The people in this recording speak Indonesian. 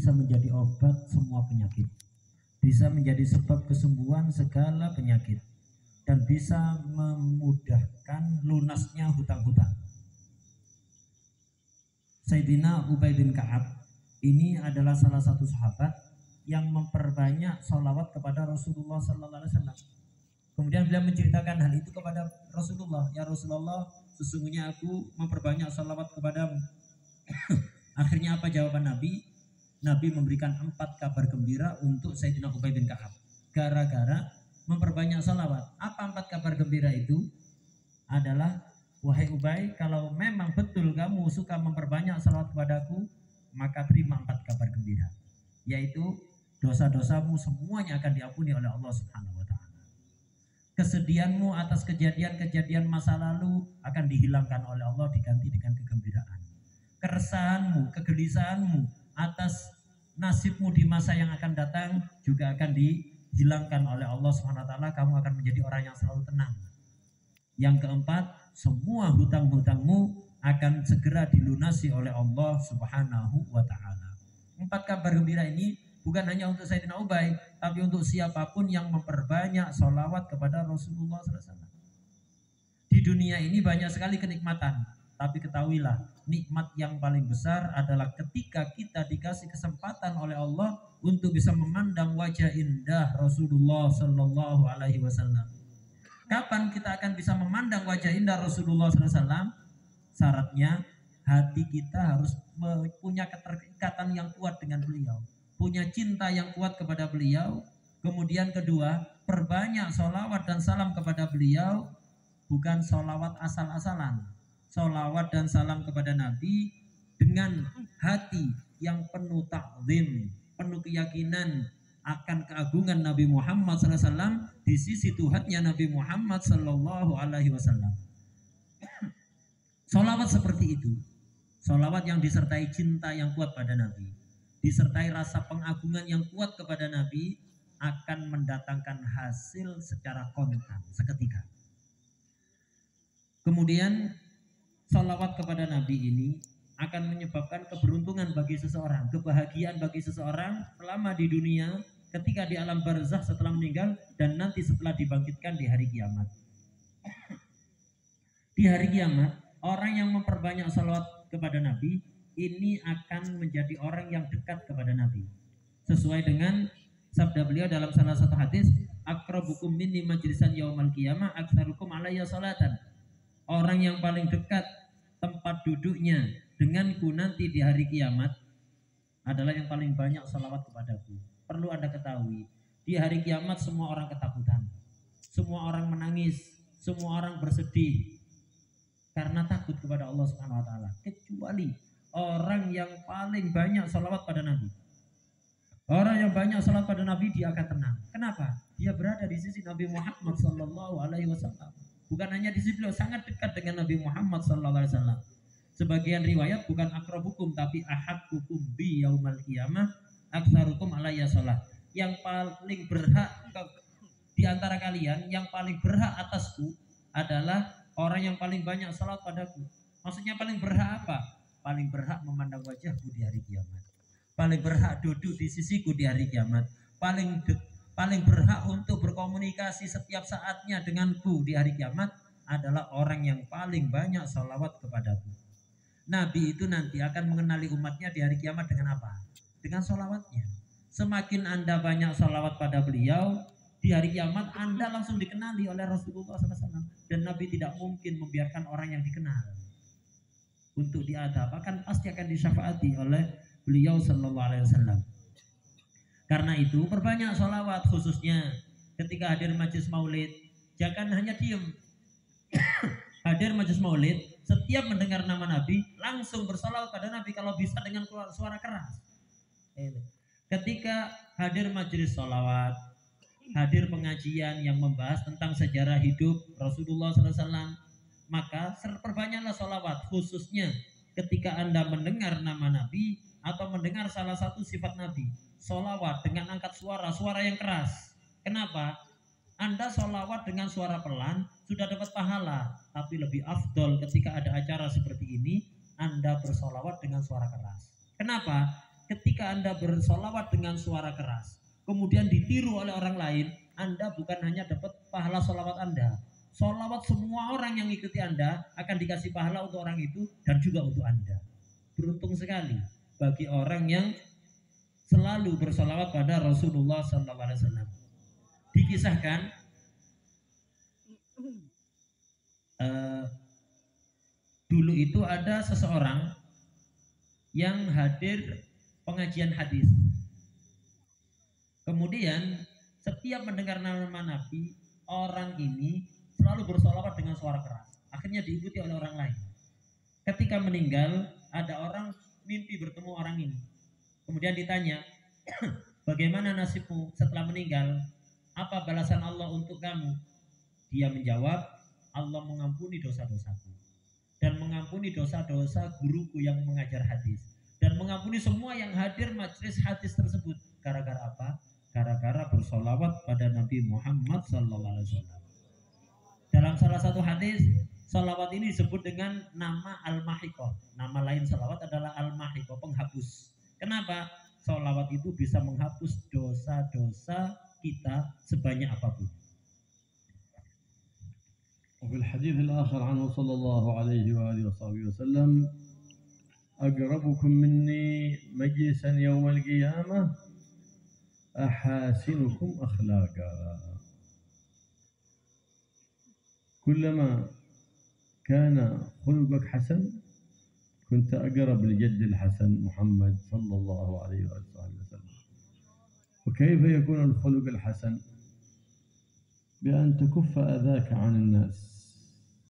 bisa menjadi obat semua penyakit, bisa menjadi sebab kesembuhan segala penyakit, dan bisa memudahkan lunasnya hutang-hutang. Sayyidina Ubay bin Ka'ab ini adalah salah satu sahabat yang memperbanyak sholawat kepada Rasulullah Sallallahu Alaihi Wasallam. Kemudian beliau menceritakan hal itu kepada Rasulullah. Ya Rasulullah, sesungguhnya aku memperbanyak sholawat kepadamu. Akhirnya apa jawaban Nabi? Nabi memberikan 4 kabar gembira untuk Sayyidina Ubay bin Ka'ab. Gara-gara memperbanyak sholawat. Apa 4 kabar gembira itu? Adalah, wahai Ubay, kalau memang betul kamu suka memperbanyak sholawat kepadaku, maka terima 4 kabar gembira. Yaitu dosa-dosamu semuanya akan diampuni oleh Allah Subhanahu wa Ta'ala. Kesedihanmu atas kejadian-kejadian masa lalu akan dihilangkan oleh Allah, diganti dengan kegembiraan. Keresahanmu, kegelisahanmu atas nasibmu di masa yang akan datang juga akan dihilangkan oleh Allah Subhanahu wa Ta'ala. Kamu akan menjadi orang yang selalu tenang. Yang keempat, semua hutang-hutangmu akan segera dilunasi oleh Allah Subhanahu wa Ta'ala. 4 kabar gembira ini bukan hanya untuk Sayyidina Ubay, tapi untuk siapapun yang memperbanyak sholawat kepada Rasulullah SAW. Di dunia ini banyak sekali kenikmatan, tapi ketahuilah, nikmat yang paling besar adalah ketika kita dikasih kesempatan oleh Allah untuk bisa memandang wajah indah Rasulullah Sallallahu Alaihi Wasallam. Kapan kita akan bisa memandang wajah indah Rasulullah SAW? Syaratnya hati kita harus punya keterikatan yang kuat dengan beliau, punya cinta yang kuat kepada beliau. Kemudian kedua, perbanyak sholawat dan salam kepada beliau, bukan sholawat asal-asalan. Sholawat dan salam kepada Nabi dengan hati yang penuh takzim, penuh keyakinan akan keagungan Nabi Muhammad SAW di sisi Tuhannya Nabi Muhammad Sallallahu Alaihi Wasallam. Sholawat seperti itu, sholawat yang disertai cinta yang kuat pada Nabi, disertai rasa pengagungan yang kuat kepada Nabi, akan mendatangkan hasil secara kontan seketika. Kemudian sholawat kepada Nabi ini akan menyebabkan keberuntungan bagi seseorang, kebahagiaan bagi seseorang selama di dunia, ketika di alam barzakh setelah meninggal, dan nanti setelah dibangkitkan di hari kiamat. Di hari kiamat, orang yang memperbanyak sholawat kepada Nabi ini akan menjadi orang yang dekat kepada Nabi. Sesuai dengan sabda beliau dalam salah satu hadis, akrabukum minni majlisan yaumal qiyamah aktsarukum alayya salatan. Orang yang paling dekat tempat duduknya denganku nanti di hari kiamat adalah yang paling banyak salawat kepadaku. Perlu Anda ketahui, di hari kiamat semua orang ketakutan, semua orang menangis, semua orang bersedih karena takut kepada Allah Subhanahu wa Ta'ala, kecuali orang yang paling banyak salawat pada Nabi. Orang yang banyak salawat pada Nabi, dia akan tenang. Kenapa? Dia berada di sisi Nabi Muhammad Sallallahu Alaihi Wasallam. Bukan hanya di sisi beliau, sangat dekat dengan Nabi Muhammad Sallallahu Alaihi Wasallam. Sebagian riwayat bukan akrabukum, tapi ahaddukum bi yaumal qiyamah aktsarukum alayya shalah. Yang paling berhak di antara kalian, yang paling berhak atasku adalah orang yang paling banyak salat padaku. Maksudnya paling berhak apa? Paling berhak memandang wajahku di hari kiamat, paling berhak duduk di sisiku di hari kiamat, paling berhak untuk berkomunikasi setiap saatnya denganku di hari kiamat adalah orang yang paling banyak salawat kepadaku. Nabi itu nanti akan mengenali umatnya di hari kiamat dengan apa? Dengan salawatnya. Semakin Anda banyak salawat pada beliau, di hari kiamat Anda langsung dikenali oleh Rasulullah SAW. Dan Nabi tidak mungkin membiarkan orang yang dikenal untuk diadab, akan pasti akan disyafaati oleh beliau Sallallahu Alaihi Wasallam. Karena itu perbanyak sholawat, khususnya ketika hadir majelis maulid. Jangan hanya diem. Hadir majelis maulid, setiap mendengar nama Nabi langsung bersolawat pada Nabi, kalau bisa dengan suara keras. Ketika hadir majelis sholawat, hadir pengajian yang membahas tentang sejarah hidup Rasulullah SAW, maka perbanyaklah sholawat, khususnya ketika Anda mendengar nama Nabi atau mendengar salah satu sifat Nabi. Sholawat dengan angkat suara yang keras. Kenapa? Anda sholawat dengan suara pelan sudah dapat pahala, tapi lebih afdol ketika ada acara seperti ini Anda bersolawat dengan suara keras. Kenapa? ketika Anda bersolawat dengan suara keras, kemudian ditiru oleh orang lain, Anda bukan hanya dapat pahala solawat Anda. Solawat semua orang yang ikuti Anda akan dikasih pahala untuk orang itu dan juga untuk Anda. Beruntung sekali bagi orang yang selalu bersolawat pada Rasulullah SAW. Dikisahkan dulu itu ada seseorang yang hadir pengajian hadis. Kemudian setiap mendengar nama Nabi, orang ini selalu bersolawat dengan suara keras. Akhirnya diikuti oleh orang lain. Ketika meninggal, ada orang mimpi bertemu orang ini. Kemudian ditanya, bagaimana nasibmu setelah meninggal? Apa balasan Allah untuk kamu? Dia menjawab, Allah mengampuni dosa-dosaku dan mengampuni dosa-dosa guruku yang mengajar hadis dan mengampuni semua yang hadir majelis hadis tersebut. Gara-gara apa? Gara-gara bersolawat pada Nabi Muhammad SAW. Dalam salah satu hadis, solawat ini disebut dengan nama Al-Mahiqah. Nama lain solawat adalah Al-Mahiqah, penghapus. Kenapa? Solawat itu bisa menghapus dosa-dosa kita sebanyak apapun. وفي الحديث الآخر عنه صلى الله عليه وآله وصحبه وسلم أقربكم مني مجلسا يوم القيامة أحاسنكم أخلاقا. كلما كان خلقك حسن كنت أقرب لجد الحسن محمد صلى الله عليه وآله وسلم. وكيف يكون الخلق الحسن؟ بأن تكف أذاك عن الناس